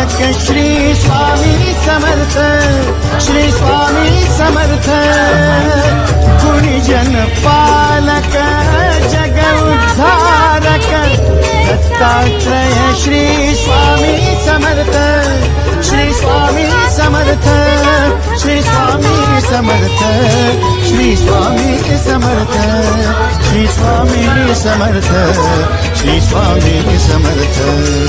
पालक श्री स्वामी समर्थ, श्री स्वामी समर्थ. गुणीजन पालक जग उद्धारक दत्तात्रय श्री स्वामी समर्थ, श्री स्वामी समर्थ, श्री स्वामी समर्थ, श्री स्वामी समर्थ, श्री स्वामी समर्थ, श्री स्वामी समर्थ.